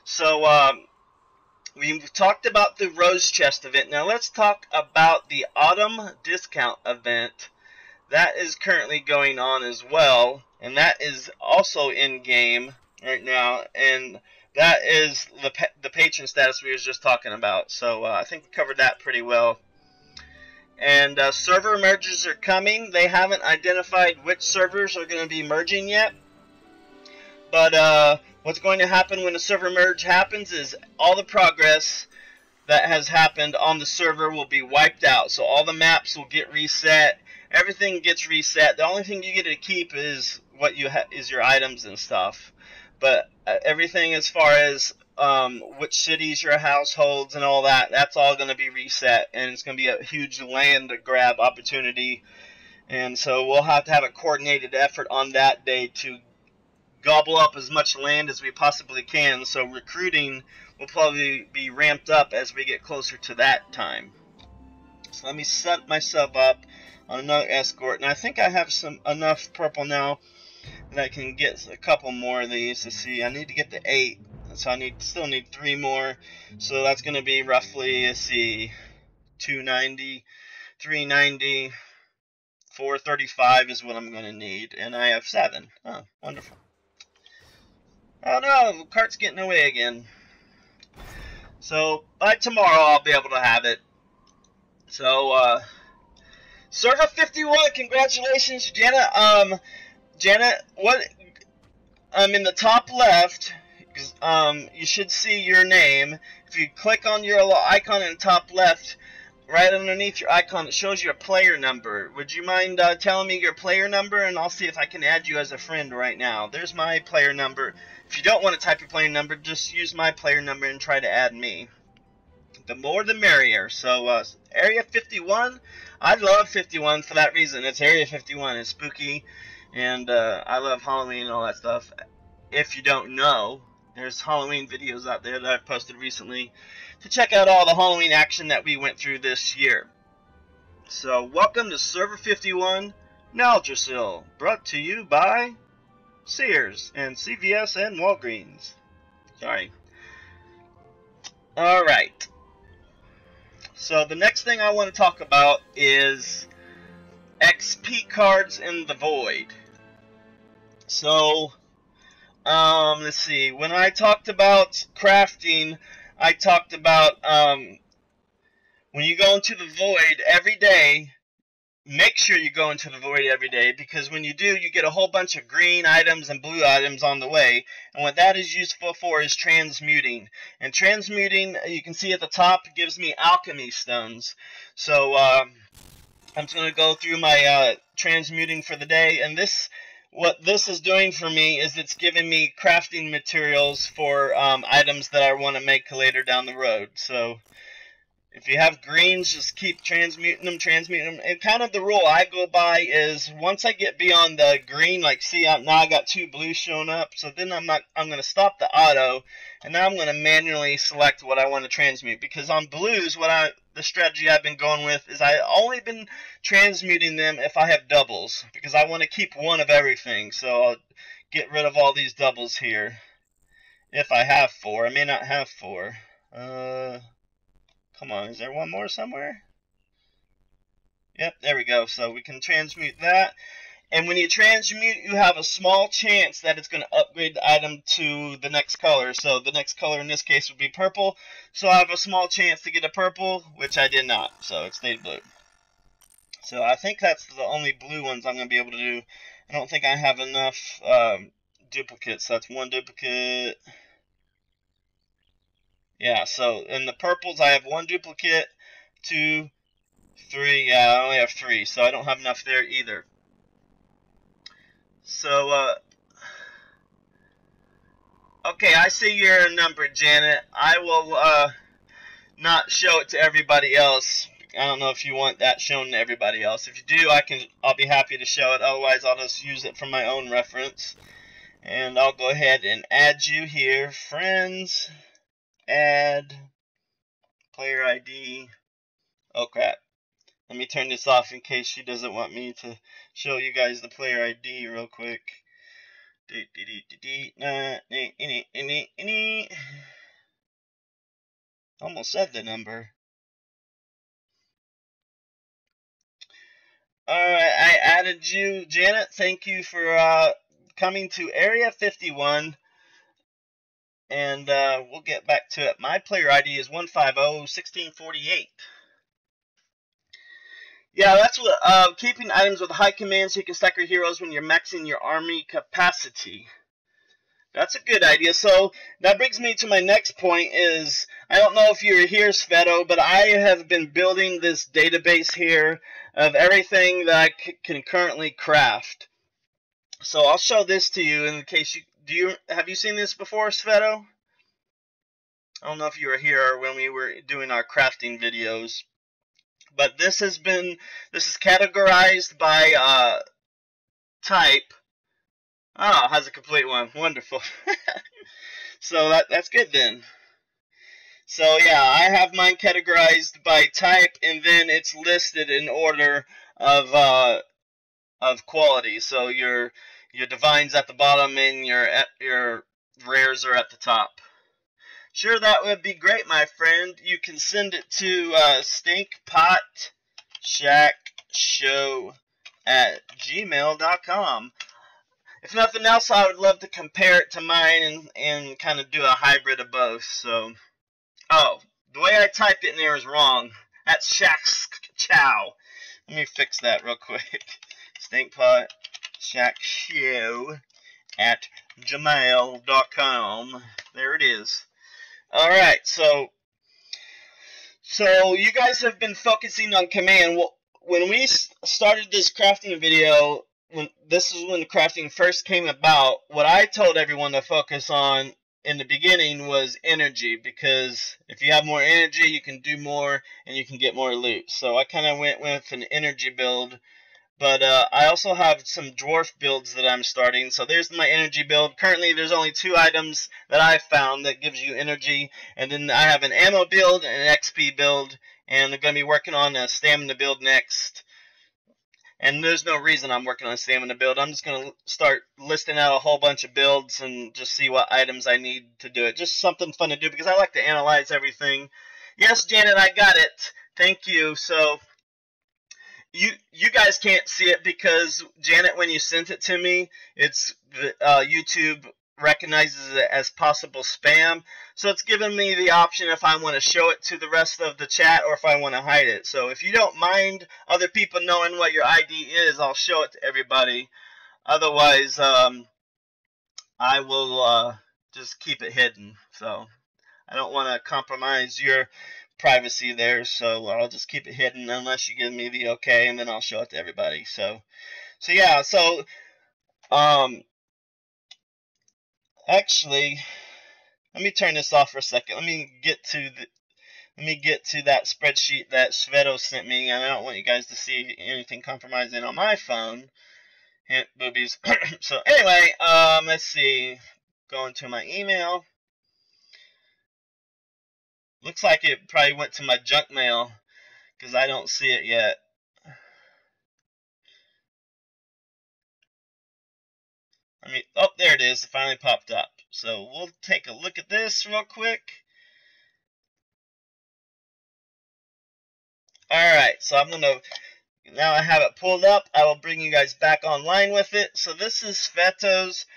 So, we've talked about the Rose Chest event. Now, let's talk about the Autumn Discount event. That is currently going on as well, and that is also in-game right now, and that is the patron status we were just talking about. So I think we covered that pretty well. And server mergers are coming. They haven't identified which servers are going to be merging yet, but what's going to happen when a server merge happens is all the progress that has happened on the server will be wiped out. So all the maps will get reset. Everything gets reset. The only thing you get to keep is what you is your items and stuff. But everything as far as which cities your house holds and all that, that's all going to be reset. And it's going to be a huge land grab opportunity. And so we'll have to have a coordinated effort on that day to gobble up as much land as we possibly can. So recruiting will probably be ramped up as we get closer to that time. So let me set myself up on another escort, and I think I have enough purple now that I can get a couple more of these. To see, I need to get to 8, so I still need 3 more. So that's going to be roughly, let's see, 290, 390, 435 is what I'm going to need, and I have 7. Oh, wonderful. Oh no, the cart's getting away again. So by tomorrow I'll be able to have it. So server 51, congratulations, Janet. Janet, what? In the top left, you should see your name. If you click on your little icon in the top left, right underneath your icon, it shows your player number. Would you mind telling me your player number, and I'll see if I can add you as a friend right now. There's my player number. If you don't want to type your player number, just use my player number and try to add me. The more the merrier. So Area 51, I love 51 for that reason. It's Area 51. It's spooky, and I love Halloween and all that stuff. If you don't know, there's Halloween videos out there that I've posted recently to check out all the Halloween action that we went through this year. So welcome to Server 51, Naldrassil, brought to you by Sears and CVS and Walgreens. Sorry. Alright. So the next thing I want to talk about is XP cards in the Void. So, let's see. When I talked about crafting, I talked about when you go into the Void every day, make sure you go into the Void every day, because when you do, you get a whole bunch of green items and blue items on the way. And what that is useful for is transmuting. And transmuting, you can see at the top, gives me alchemy stones. So I'm just going to go through my transmuting for the day. And what this is doing for me is it's giving me crafting materials for items that I want to make later down the road. So if you have greens, just keep transmuting them. And kind of the rule I go by is once I get beyond the green, like see, now I got 2 blues showing up. So then I'm going to stop the auto, and now I'm going to manually select what I want to transmute. Because on blues, the strategy I've been going with is I only been transmuting them if I have doubles, because I want to keep 1 of everything. So I'll get rid of all these doubles here. If I have 4, I may not have 4. Come on, is there 1 more somewhere? Yep, there we go. So we can transmute that. And when you transmute, you have a small chance that it's going to upgrade the item to the next color. So the next color in this case would be purple. So I have a small chance to get a purple, which I did not. So it stayed blue. So I think that's the only blue ones I'm going to be able to do. I don't think I have enough duplicates. That's one duplicate. Yeah, so in the purples I have one duplicate, 2, 3. Yeah, I only have 3, so I don't have enough there either. So, okay, I see your number, Janet. I will not show it to everybody else. I don't know if you want that shown to everybody else. If you do, I'll be happy to show it. Otherwise, I'll just use it for my own reference. And I'll go ahead and add you here. Friends, add, player ID. Oh crap. Let me turn this off in case she doesn't want me to show you guys the player ID real quick. Almost said the number. Alright, I added you, Janet. Thank you for coming to Area 51. And we'll get back to it. My player ID is 150-1648. Yeah, that's what keeping items with high command so you can stack your heroes when you're maxing your army capacity. That's a good idea. So that brings me to my next point is, I don't know if you're here, Sveto, but I have been building this database here of everything that I can currently craft. So I'll show this to you in case have you seen this before, Sveto? I don't know if you were here when we were doing our crafting videos. But this is categorized by type. Oh, has a complete one. Wonderful. So that's good then. So yeah, I have mine categorized by type, and then it's listed in order of quality. So your divines at the bottom and your rares are at the top. Sure, that would be great, my friend. You can send it to stinkpotshackshow@gmail.com. If nothing else, I would love to compare it to mine and kind of do a hybrid of both. So, oh, the way I typed it in there is wrong. That's Shacks Chow. Let me fix that real quick. Stinkpot Shackshow@gmail.com. There it is. Alright, so you guys have been focusing on command. Well, when we started this crafting video, this is when the crafting first came about, what I told everyone to focus on in the beginning was energy, because if you have more energy, you can do more and you can get more loot. So I kind of went with an energy build. But I also have some dwarf builds that I'm starting. So there's my energy build. Currently, there's only 2 items that I've found that gives you energy. And then I have an ammo build and an XP build. And I'm going to be working on a stamina build next. And there's no reason I'm working on a stamina build. I'm just going to start listing out a whole bunch of builds and just see what items I need to do it. Just something fun to do because I like to analyze everything. Yes, Janet, I got it. Thank you. So you guys can't see it because, Janet, when you sent it to me, it's YouTube recognizes it as possible spam. So it's giving me the option if I want to show it to the rest of the chat or if I want to hide it. So if you don't mind other people knowing what your ID is, I'll show it to everybody. Otherwise, I will just keep it hidden. So I don't want to compromise your privacy there, so I'll just keep it hidden unless you give me the okay, and then I'll show it to everybody. So yeah, so actually, let me turn this off for a second. Let me get to that spreadsheet that Sveto sent me, and I don't want you guys to see anything compromising on my phone. Hint boobies. So anyway, let's see. Going to my email. Looks like it probably went to my junk mail because I don't see it yet. Oh, there it is. It finally popped up. So we'll take a look at this real quick. Alright, so now I have it pulled up. I will bring you guys back online with it. So this is Sveto's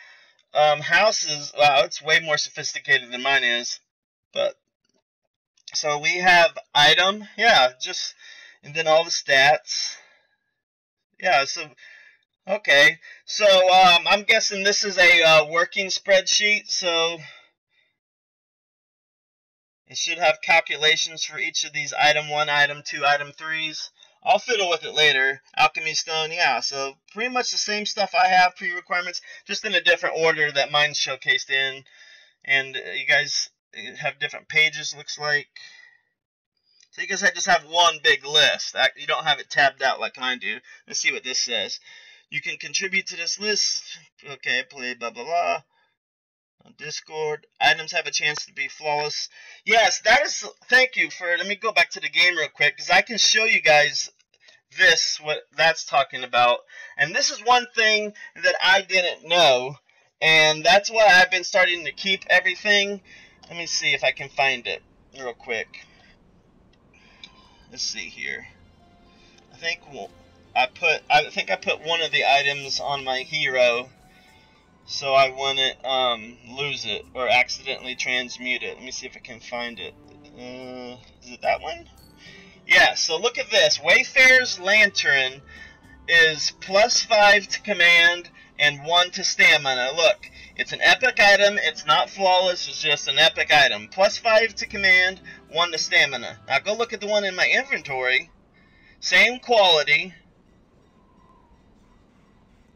house. Wow, it's way more sophisticated than mine is. But so we have item, yeah, and then all the stats. Yeah, so okay. So I'm guessing this is a working spreadsheet, so it should have calculations for each of these item 1, item 2, item 3s. I'll fiddle with it later. Alchemy stone, yeah. So pretty much the same stuff I have, pre-requirements, just in a different order that mine's showcased in. And you guys have different pages, looks like. So you guys just have one big list. You don't have it tabbed out like I do. Let's see what this says. You can contribute to this list. Okay, play blah blah blah. On Discord, items have a chance to be flawless. Yes, that is. Thank you for. Let me go back to the game real quick because I can show you guys this what that's talking about. And this is one thing that I didn't know, and that's why I've been starting to keep everything. Let me see if I can find it real quick. Let's see here. I think I put one of the items on my hero, so I wouldn't lose it or accidentally transmute it. Let me see if I can find it. Is it that one? Yeah, so look at this. Wayfarer's Lantern is +5 to command and 1 to stamina. Look, it's an epic item. It's not flawless. It's just an epic item. +5 to command, 1 to stamina. Now go look at the one in my inventory. Same quality.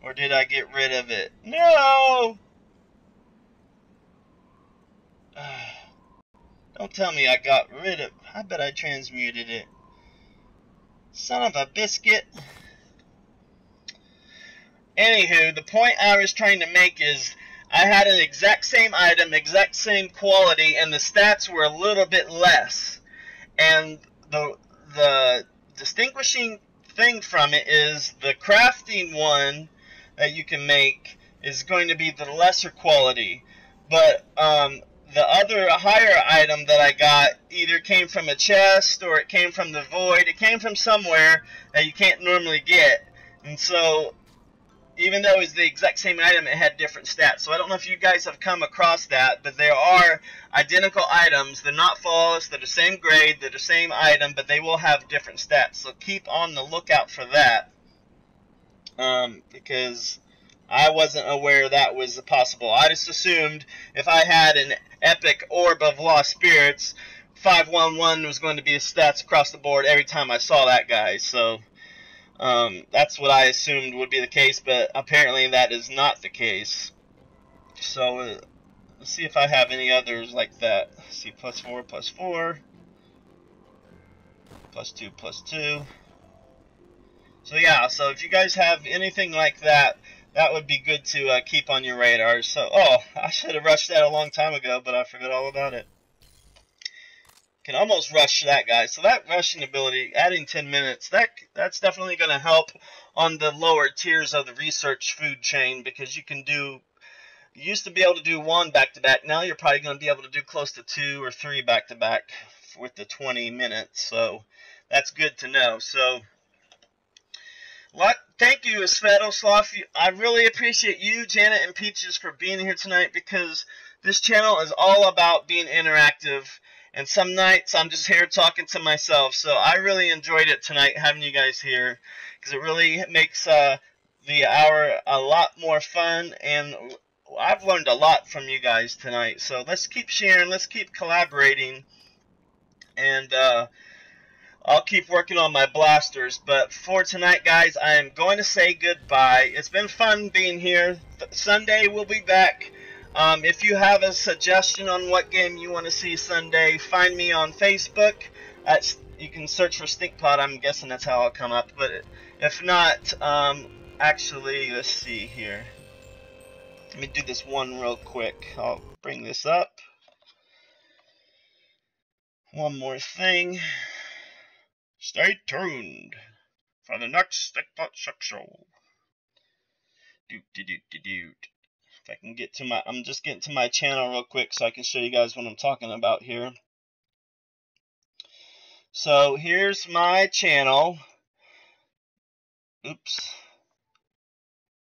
Or did I get rid of it? No! Don't tell me I got rid of... I bet I transmuted it. Son of a biscuit. Anywho, the point I was trying to make is I had an exact same item, exact same quality, and the stats were a little bit less. And the distinguishing thing from it is the crafting one that you can make is going to be the lesser quality. But the other higher item that I got either came from a chest or it came from the void. It came from somewhere that you can't normally get. And so even though it's the exact same item, it had different stats. So I don't know if you guys have come across that, but there are identical items. They're not flawless. They're the same grade. They're the same item, but they will have different stats. So keep on the lookout for that, because I wasn't aware that was possible. I just assumed if I had an epic Orb of Lost Spirits, 511 was going to be stats across the board every time I saw that guy. So that's what I assumed would be the case, but apparently that is not the case. So let's see if I have any others like that. Let's see, +4, +4, +2, +2. So yeah, so if you guys have anything like that, that would be good to keep on your radar. So, oh, I should have rushed that a long time ago, but I forgot all about it. Can almost rush that guy. So that rushing ability, adding 10 minutes, that's definitely going to help on the lower tiers of the research food chain, because you used to be able to do 1 back-to-back. Now you're probably going to be able to do close to 2 or 3 back-to-back with the 20 minutes. So that's good to know. So thank you, Svetoslav. I really appreciate you, Janet, and Peaches for being here tonight, because this channel is all about being interactive. And some nights I'm just here talking to myself. So I really enjoyed it tonight having you guys here, because it really makes the hour a lot more fun. And I've learned a lot from you guys tonight. So let's keep sharing. Let's keep collaborating. And I'll keep working on my blasters. But for tonight, guys, I am going to say goodbye. It's been fun being here. Sunday we'll be back. If you have a suggestion on what game you want to see Sunday, find me on Facebook. You can search for Stinkpot. I'm guessing that's how I'll come up. But if not, actually, let's see here. Let me do this one real quick. I'll bring this up. One more thing. Stay tuned for the next Stinkpot show. If I can get to I'm just getting to my channel real quick so I can show you guys what I'm talking about here. So here's my channel. Oops.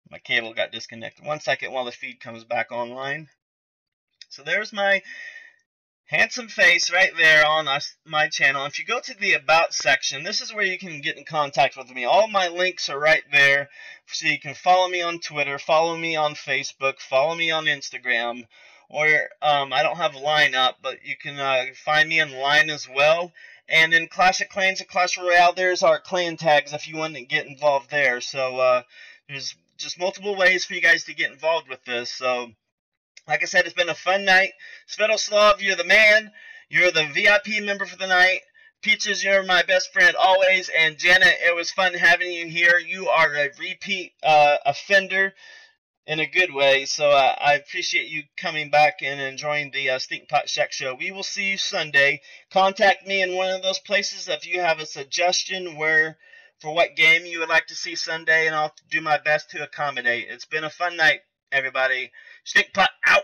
My cable got disconnected. 1 second while the feed comes back online. So there's my handsome face right there on my channel. If you go to the About section, this is where you can get in contact with me. All my links are right there, so you can follow me on Twitter, follow me on Facebook, follow me on Instagram, or I don't have Line up, but you can find me in Line as well. And in Clash of Clans and Clash Royale, there's our clan tags if you want to get involved there. So there's just multiple ways for you guys to get involved with this. So, like I said, it's been a fun night. Svetoslav, you're the man. You're the VIP member for the night. Peaches, you're my best friend always. And Janet, it was fun having you here. You are a repeat offender in a good way. So I appreciate you coming back and enjoying the Stinkpot Shack show. We will see you Sunday. Contact me in one of those places if you have a suggestion for what game you would like to see Sunday, and I'll do my best to accommodate. It's been a fun night, everybody. Stinkpot out.